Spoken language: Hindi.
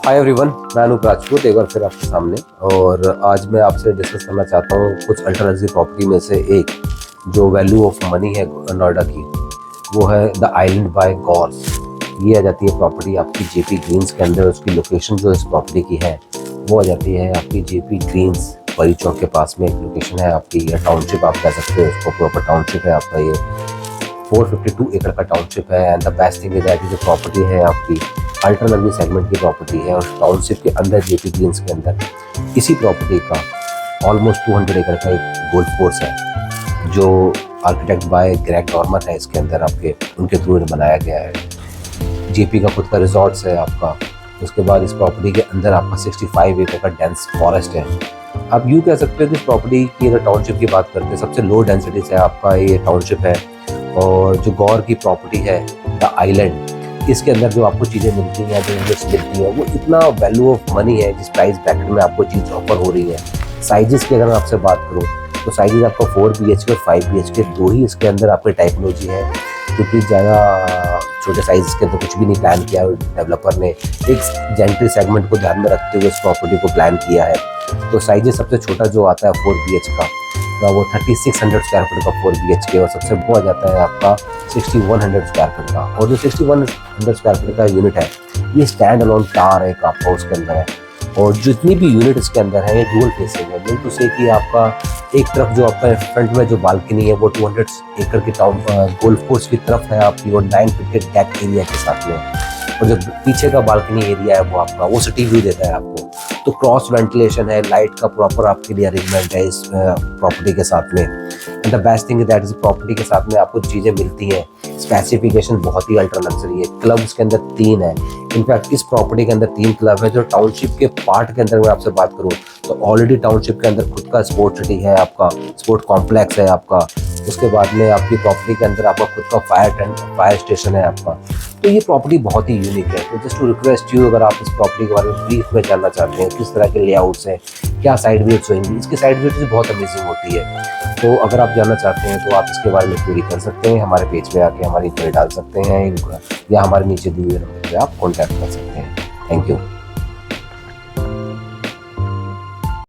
हाय एवरीवन, मैं अनूप राजपूत एक बार फिर आपके सामने। और आज मैं आपसे डिस्कस करना चाहता हूँ कुछ अल्ट्रा लग्जरी प्रॉपर्टी में से एक जो वैल्यू ऑफ मनी है नोएडा की, वो है द आइलैंड बाय गॉर्स। ये आ जाती है प्रॉपर्टी आपकी जेपी ग्रीन्स के अंदर। उसकी लोकेशन जो इस प्रॉपर्टी की है वो आ जाती है आपकी जेपी ग्रीन्स परी चौक के पास में एक लोकेशन है आपकी। टाउनशिप आप कह सकते हो उसको, प्रॉपर टाउनशिप है आपका। ये 452 एकड़ का टाउनशिप है। And the best thing is that जो प्रॉपर्टी है आपकी अल्ट्रा लग्जरी सेगमेंट की प्रॉपर्टी है और टाउनशिप के अंदर जेपी ग्रीन्स के अंदर इसी प्रॉपर्टी का ऑलमोस्ट 200 एकड़ का एक गोल्फ कोर्स है जो आर्किटेक्ट बाय ग्रेग नॉर्मन है। इसके अंदर आपके उनके थ्रू बनाया गया है। जेपी का खुद का रिजॉर्ट्स है आपका। उसके बाद इस प्रॉपर्टी के अंदर आपका 65 एकड़ का डेंस फॉरेस्ट है। आप यूँ कह सकते हो कि इस प्रॉपर्टी की अगर टाउनशिप की बात करते हैं, सबसे लो डेंसिटी से आपका ये टाउनशिप है। और जो गौर की प्रॉपर्टी है द आइलैंड, इसके अंदर जो आपको चीज़ें मिलती हैं, जो इन्वेस्ट मिलती हैं, वो इतना वैल्यू ऑफ मनी है जिस प्राइस ब्रैकेट में आपको चीज़ ऑफर हो रही है। साइजेस की अगर मैं आपसे बात करूँ तो साइजेस आपका 4 BHK और 5 BHK दो ही इसके अंदर आपकी टाइपोलॉजी है, क्योंकि ज़्यादा छोटे साइज़ के अंदर कुछ भी नहीं प्लान किया डेवलपर ने। एक जेंट्री सेगमेंट को ध्यान में रखते हुए इस प्रॉपर्टी को प्लान किया है। तो साइजेस सबसे छोटा जो आता है 4 BH का वो 3600 स्क्वायर फीट का 4 BHK, और सबसे वो आ जाता है आपका 6100 स्क्वायर फीट का। और जो 6100 स्क्वायर फीट का यूनिट है ये स्टैंड अलोन कार है आपका उसके अंदर है। और जितनी भी यूनिट इसके अंदर है ये डुअल फेसिंग है। मीन टू से कि आपका एक तरफ जो आपका फ्रंट में जो बालकनी है वो 200 एकड़ की टाउन गोल्फ कोर्स की तरफ है आपकी, और 9 फीट के डेक एरिया के साथ में। और जो पीछे का बालकनी एरिया है वो आपका वो सिटी व्यू देता है आपको। तो क्रॉस वेंटिलेशन है, लाइट का प्रॉपर आपके लिए अरेंजमेंट है इस प्रॉपर्टी के साथ में। And the best thing that is property के साथ में आपको चीज़ें मिलती हैं। स्पेसिफिकेशन बहुत ही अल्ट्रा लग्जरी है। क्लब्स के अंदर 3 है। इनफैक्ट इस प्रॉपर्टी के अंदर 3 क्लब है। जो टाउनशिप के पार्ट के अंदर मैं आपसे बात करूँ तो ऑलरेडी टाउनशिप के अंदर खुद का स्पोर्ट सिटी है आपका, स्पोर्ट कॉम्प्लेक्स है आपका। उसके बाद में आपकी प्रॉपर्टी के अंदर आपका खुद का फायर स्टेशन है आपका। तो ये प्रॉपर्टी बहुत ही यूनिक है। तो जस्ट टू रिक्वेस्ट यू, अगर आप इस प्रॉपर्टी के बारे में ब्रीफ में जानना चाहते हैं, किस तरह के लेआउट्स हैं, क्या साइड व्यूज होंगी, इसकी साइड व्यूज बहुत अमेजिंग होती है। तो अगर आप जानना चाहते हैं तो आप इसके बारे में क्वेरी कर सकते हैं, हमारे पेज पे आके हमारी क्वेरी डाल सकते हैं, या हमारे नीचे दिए हुए नंबर पर आप कॉन्टैक्ट कर सकते हैं। Thank you.